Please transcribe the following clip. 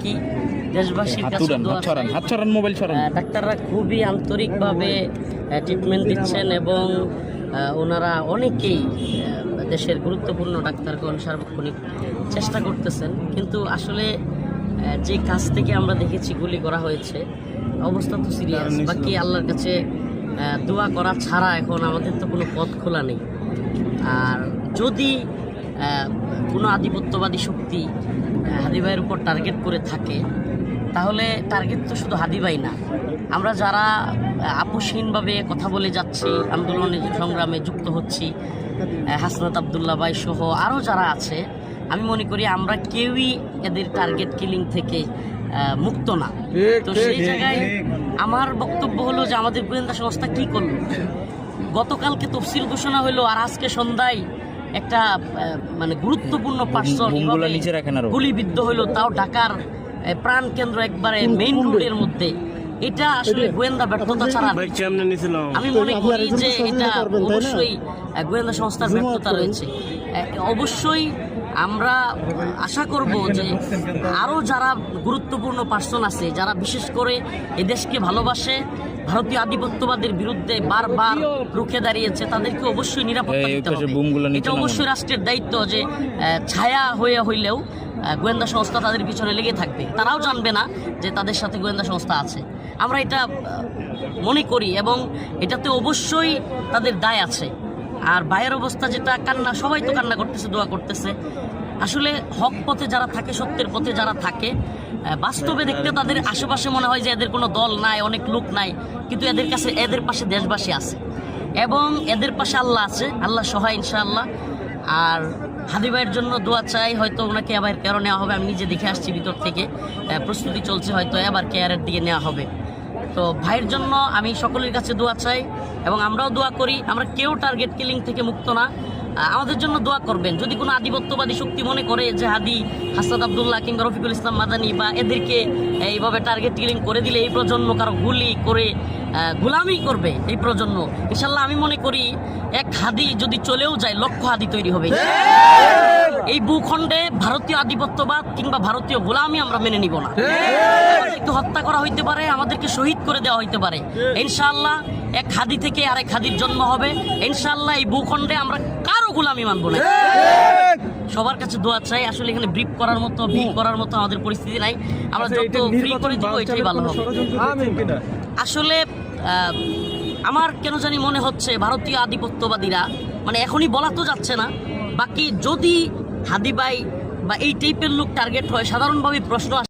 কি দেশবাসীর কাছে দোয়া চাই। ডাক্তাররা খুবই আন্তরিকভাবে ট্রিটমেন্ট দিচ্ছেন এবং ওনারা অনেকেই দেশের গুরুত্বপূর্ণ ডাক্তারগণ সার্বক্ষণিক চেষ্টা করতেছেন, কিন্তু আসলে যে কাজ থেকে আমরা দেখেছি গুলি করা হয়েছে, অবস্থা তো সিরিয়াস। বাকি আল্লাহর কাছে দোয়া করা ছাড়া এখন আমাদের তো কোনো পথ খোলা নেই। আর যদি কোনো আধিপত্যবাদী শক্তি হাদি ভাইয়ের উপর টার্গেট করে থাকে, তাহলে টার্গেট তো শুধু হাদি ভাই না, আমরা যারা আপোষহীনভাবে কথা বলে যাচ্ছি, আন্দোলনের সংগ্রামে যুক্ত হচ্ছি, হাসনাত আবদুল্লাহ ভাই সহ আরও যারা আছে, আমি মনে করি আমরা কেউই এদের টার্গেট কিলিং থেকে মুক্ত না। তো সেই জায়গায় আমার বক্তব্য হলো যে আমাদের গোয়েন্দা সংস্থা কি করলো। গতকালকে তফসিল ঘোষণা হলো, আর আজকে সন্ধ্যায় একটা মানে গুরুত্বপূর্ণ পার্সন গুলিবিদ্ধ হইলো, তাও ঢাকার প্রাণ কেন্দ্র একবারে মেইন রোডের মধ্যে। এটা আসলে গোয়েন্দা ব্যর্থতা ছাড়া আমি মনে করি যে এটা অবশ্যই গোয়েন্দা সংস্থার ব্যর্থতা রয়েছে। অবশ্যই আমরা আশা করব যে আরও যারা গুরুত্বপূর্ণ পার্সন আছে, যারা বিশেষ করে এদেশকে ভালোবাসে, ভারতীয় আধিপত্যবাদের বিরুদ্ধে বারবার রুখে দাঁড়িয়েছে, তাদেরকে অবশ্যই নিরাপত্তা দিতে হবে। এটা অবশ্যই রাষ্ট্রের দায়িত্ব যে ছায়া হয়ে হইলেও গোয়েন্দা সংস্থা তাদের পিছনে লেগে থাকবে। তারাও জানবে না যে তাদের সাথে গোয়েন্দা সংস্থা আছে। আমরা এটা মনে করি এবং এটাতে অবশ্যই তাদের দায় আছে। আর ভাইয়ের অবস্থা যেটা, কান্না, সবাই তো কান্না করতেছে, দোয়া করতেছে। আসলে হক পথে যারা থাকে, সত্যের পথে যারা থাকে, বাস্তবে দেখতে তাদের আশেপাশে মনে হয় যে এদের কোনো দল নাই, অনেক লোক নাই, কিন্তু এদের পাশে দেশবাসী আছে এবং এদের পাশে আল্লাহ আছে। আল্লাহ সহায় ইনশাআল্লাহ। আর হাদি ভাইয়ের জন্য দোয়া চাই। হয়তো ওনাকে আবার কেয়ারও নেওয়া হবে, আমি নিজে দেখে আসছি ভিতর থেকে, প্রস্তুতি চলছে, হয়তো আবার কেয়ারের দিকে নেওয়া হবে। তো ভাইয়ের জন্য আমি সকলের কাছে দোয়া চাই এবং আমরাও দোয়া করি। আমরা কেউ টার্গেট কিলিং থেকে মুক্ত না। আমাদের জন্য দোয়া করবেন। যদি কোনো আধিপত্যবাদী শক্তি মনে করে যে হাদি, হাসনাত আবদুল্লাহ কিংবা রফিকুল ইসলাম মাদানী বা এদেরকে এইভাবে টার্গেট কিলিং করে দিলে এই প্রজন্ম কারো গুলি করে গোলামি করবে, এই প্রজন্ম, ইনশাল্লাহ আমি মনে করি এক হাদি যদি চলেও যায়, লক্ষ হাদি তৈরি হবে। এই ভূখণ্ডে ভারতীয় আধিপত্যবাদ কিংবা ভারতীয় গোলামি আমরা মেনে নিব না। একটু হত্যা করা হইতে পারে, আমাদেরকে শহীদ করে দেওয়া হইতে পারে, ইনশাআল্লাহ এক হাদি থেকে আরেক হাদির জন্ম হবে। ইনশাআল্লাহ এই ভূখণ্ডে আমরা কারো গোলামি মানব না। সবার কাছে দোয়া চাই। আসলে এখানে ব্রিফ করার মতো, ভিড় করার মতো আমাদের পরিস্থিতি নাই। আমরা যত ফ্রি করে দিব এটাই ভালো হবে। আসলে আমার কেন জানি মনে হচ্ছে ভারতীয় আধিপত্যবাদীরা, মানে এখনই বলা তো যাচ্ছে না, বাকি যদি হাদি ভাই বা এই টাইপের লোক টার্গেট হয়, সাধারণভাবে প্রশ্ন